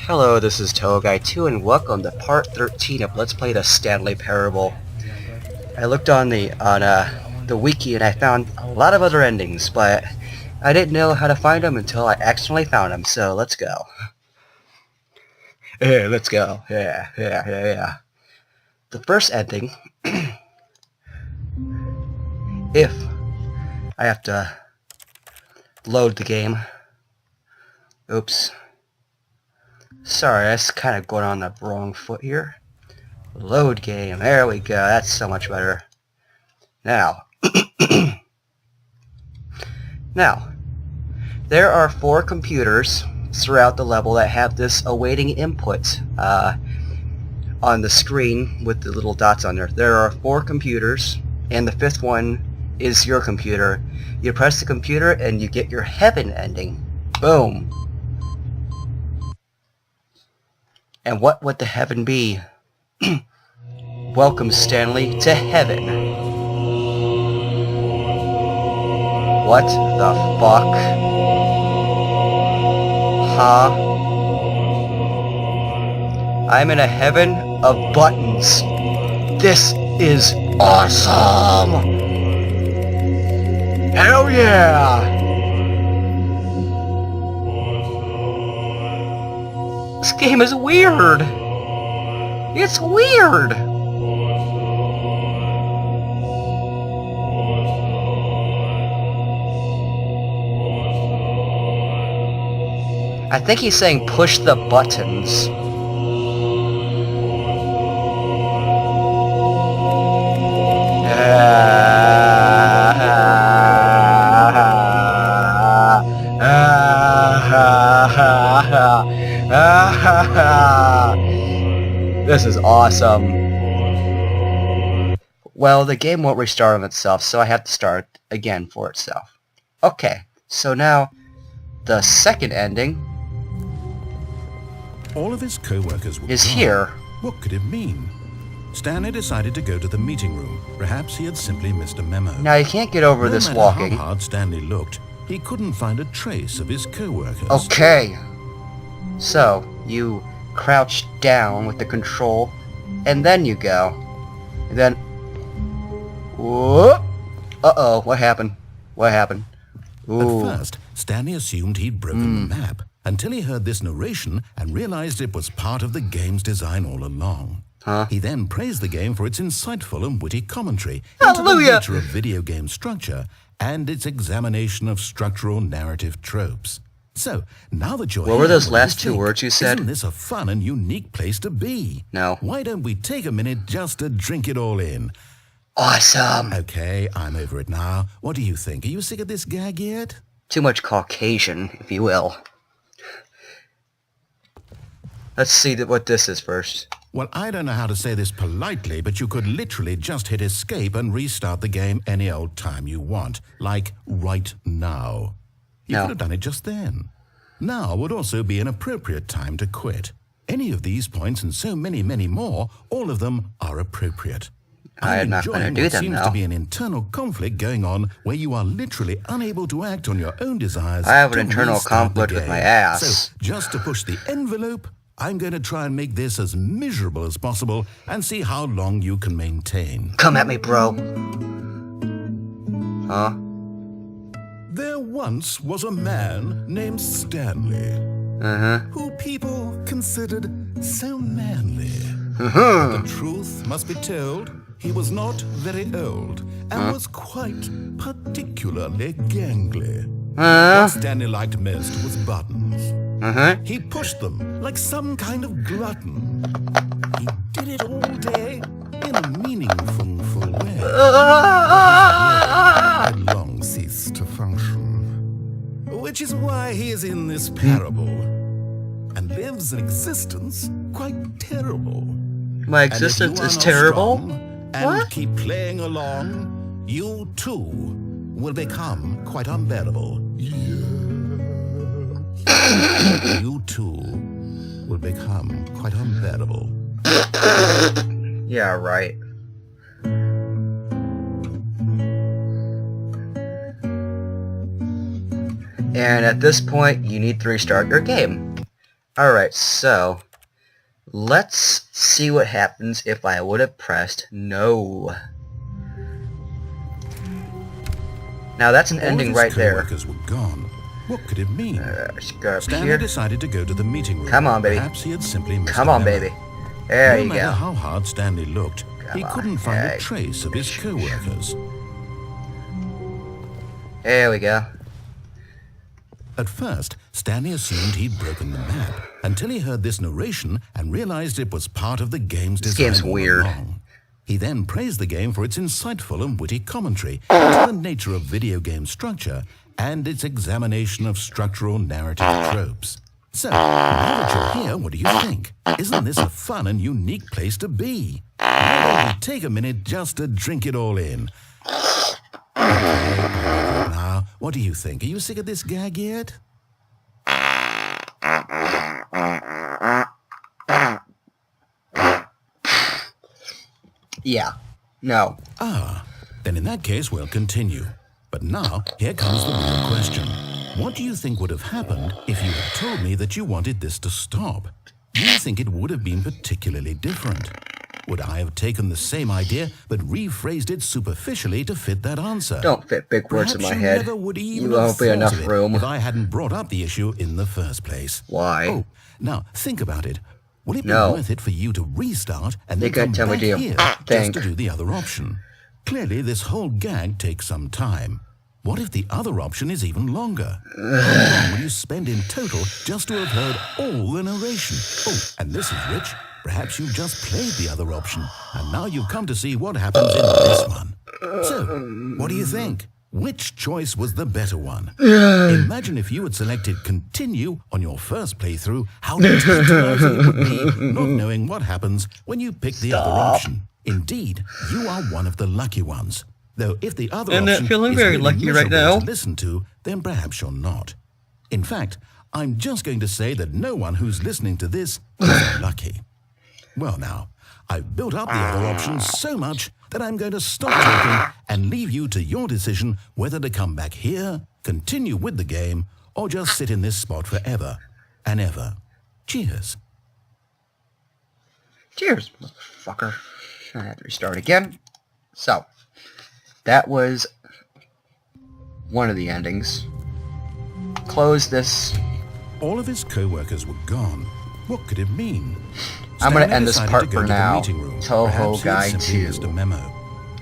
Hello, this is Guy2 and welcome to part 13 of Let's Play the Stanley Parable. I looked on the wiki and I found a lot of other endings, but I didn't know how to find them until I accidentally found them, so let's go. Yeah, let's go. Yeah. The first ending, if I have to load the game. Oops. Sorry, that's kind of going on the wrong foot here. Load game. There we go. That's so much better. Now. Now. There are 4 computers throughout the level that have this awaiting input on the screen with the little dots on there. There are 4 computers, and the 5th one is your computer. You press the computer and you get your heaven ending. Boom. And what would the heaven be? Welcome, Stanley, to heaven. What the fuck? Huh? I'm in a heaven of buttons. This is awesome! Hell yeah! This game is weird! It's weird! I think he's saying push the buttons. This is awesome. Well, the game won't restart on itself, so I have to start again for itself. Okay, so now the second ending all of his co-workers were is gone. Here. What could it mean? Stanley decided to go to the meeting room. Perhaps he had simply missed a memo. Now you can't get over this walking. No matter how hard Stanley looked, he couldn't find a trace of his co-workers. Okay. So, you crouch down with the control, and then you go. And then... Whoop! Uh-oh, what happened? What happened? Ooh. At first, Stanley assumed he'd broken the map, until he heard this narration and realized it was part of the game's design all along. Huh? He then praised the game for its insightful and witty commentary Hallelujah! into the nature of video game structure and its examination of structural narrative tropes. So, now that you're What were those here, last do you 2 think? words you said? Isn't this a fun and unique place to be? No. Why don't we take a minute just to drink it all in? Awesome! Okay, I'm over it now. What do you think? Are you sick of this gag yet? Too much Caucasian, if you will. Let's see what this is first. Well, I don't know how to say this politely, but you could literally just hit escape and restart the game any old time you want. Like, right now. You No. could have done it just then. Now would also be an appropriate time to quit. Any of these points and so many, many more, all of them are appropriate. I'm not going to do what them, seems though. to be an internal conflict going on where you are literally unable to act on your own desires. I have an to internal restart the conflict with game. my ass. So, just to push the envelope, I'm going to try and make this as miserable as possible and see how long you can maintain. Come at me, bro. Huh? There once was a man named Stanley, who people considered so manly. The truth must be told, he was not very old and was quite particularly gangly. What Stanley liked most was buttons. He pushed them like some kind of glutton. He did it all day in a meaningful way. Had long ceased to function, which is why he is in this parable and lives an existence quite terrible. My And if existence you are is not terrible? strong and What? keep playing along, you too will become quite unbearable. You too will become quite unbearable. Yeah, right. And at this point, you need to restart your game. Alright, so let's see what happens if I would have pressed no. Now that's an ending right there. Co-workers were gone. What could it mean? Let's go up Stanley here. decided to go to the meeting room. Come on, baby. Perhaps he had simply missed Come the on, memo. baby. There you No matter go. how hard Stanley looked, he Come couldn't on. find Hey. a trace of his co-workers. There we go. At first, Stanley assumed he'd broken the map until he heard this narration and realized it was part of the game's This design game's all weird. along. He then praised the game for its insightful and witty commentary to the nature of video game structure and its examination of structural narrative tropes. So, now that you're here, what do you think? Isn't this a fun and unique place to be? Why don't we take a minute just to drink it all in? Okay, now, what do you think? Are you sick of this gag yet? Yeah. No. Ah, then in that case, we'll continue. But now, here comes the real question. What do you think would have happened if you had told me that you wanted this to stop? Do you think it would have been particularly different? Would I have taken the same idea but rephrased it superficially to fit that answer? Don't fit big words in my Perhaps you head. never would even You have won't be thought enough of it room. if I hadn't brought up the issue in the first place. Why? Oh, now think about it. Will it be No. worth it for you to restart and They then come gotta tell me back to here think. just to do the other option? Clearly, this whole gag takes some time. What if the other option is even longer? How long will you spend in total just to have heard all the narration? Oh, and this is Rich. Perhaps you've just played the other option, and now you've come to see what happens in this one. So, what do you think? Which choice was the better one? Imagine if you had selected continue on your first playthrough, how tantalizing it would be not knowing what happens when you pick the other option. Indeed, you are one of the lucky ones. Though if the other I'm not option feeling is very really lucky right miserable now. to listen to, then perhaps you're not. In fact, I'm just going to say that no one who's listening to this is lucky. Well now, I've built up the other options so much that I'm going to stop talking and leave you to your decision whether to come back here, continue with the game, or just sit in this spot forever and ever. Cheers. Cheers, motherfucker. I have to restart again. So, that was one of the endings. Close this. All of his co-workers were gone. What could it mean? I'm gonna Stanley end this decided part to go for to the now. meeting room. Toho Perhaps he had Guy simply 2. missed a memo.